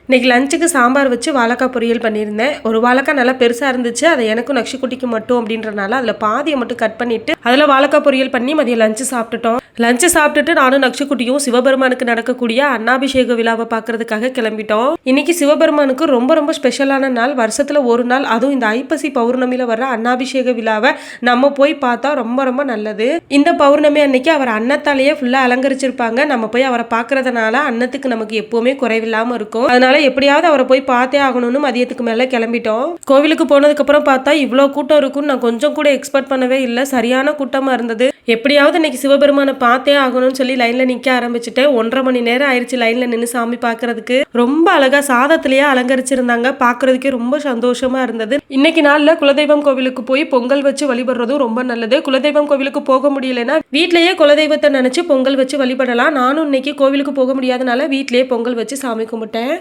இன்னைக்கு லஞ்சுக்கு சாம்பார் வச்சு வாழைக்காய் பொரியல் பண்ணியிருந்தேன். ஒரு வாழைக்காய் நல்லா பெருசாக இருந்துச்சு. அதை எனக்கும் நக்ஷிக்குட்டிக்கு மட்டும் அப்படின்றனால அதில் பாதியை மட்டும் கட் பண்ணிவிட்டு அதில் வாழைக்காய் பொரியல் பண்ணி மதியம் லஞ்சு சாப்பிட்டுட்டோம். லஞ்சு சாப்பிட்டுட்டு நானும் நக்ஷிக்குட்டியும் சிவபெருமானுக்கு நடக்கக்கூடிய அன்னாபிஷேக விழாவை பார்க்கறதுக்காக கிளம்பிட்டோம். இன்னைக்கு சிவபெருமானுக்கு ரொம்ப ரொம்ப ஸ்பெஷலான நாள். வருஷத்தில் ஒரு நாள், அதுவும் இந்த ஐப்பசி பௌர்ணமியில் வர்ற அன்னாபிஷேக விழாவை நம்ம போய் பார்த்தா ரொம்ப ரொம்ப நல்லது. இந்த பௌர்ணமி அன்னைக்கு அவர் அன்னத்தாலேயே ஃபுல்லாக அலங்கரிச்சிருப்பாங்க. நம்ம போய் அவரை பார்க்கறதுனால அன்னத்துக்கு நமக்கு எப்பவுமே குறைவில்லாமல் இருக்கும். அதனால எப்படியாவது அவரை போய் பார்த்தே ஆகணும்னு மதியத்துக்கு மேலே கிளம்பிட்டோம். கோவிலுக்கு போனதுக்கப்புறம் பார்த்தா இவ்வளோ கூட்டம் இருக்கும்னு நான் கொஞ்சம் கூட எக்ஸ்பெக்ட் பண்ணவே இல்லை. சரியான கூட்டமாக இருந்தது. எப்படியாவது இன்னைக்கு சிவபெருமானை பார்த்தே ஆகணும்னு சொல்லி லைனில் நிற்க ஆரம்பிச்சுட்டேன். 1.5 மணி நேரம் ஆயிடுச்சு லைனில் நின்று சாமி பார்க்கறதுக்கு. ரொம்ப அழகாக சாதத்திலேயே அலங்கரிச்சிருந்தாங்க. பார்க்கறதுக்கே ரொம்ப சந்தோஷமா இருந்தது. இன்னைக்கு நாளில் குலதெய்வம் கோவிலுக்கு போய் பொங்கல் வச்சு வழிபடுறதும் ரொம்ப நல்லது. குலதெய்வம் கோவிலுக்கு போக முடியலன்னா வீட்லேயே குலதெய்வத்தை நினச்சி பொங்கல் வச்சு வழிபடலாம். நானும் இன்னைக்கு கோவிலுக்கு போக முடியாதனால வீட்லேயே பொங்கல் வச்சு சாமி கும்பிட்டேன்.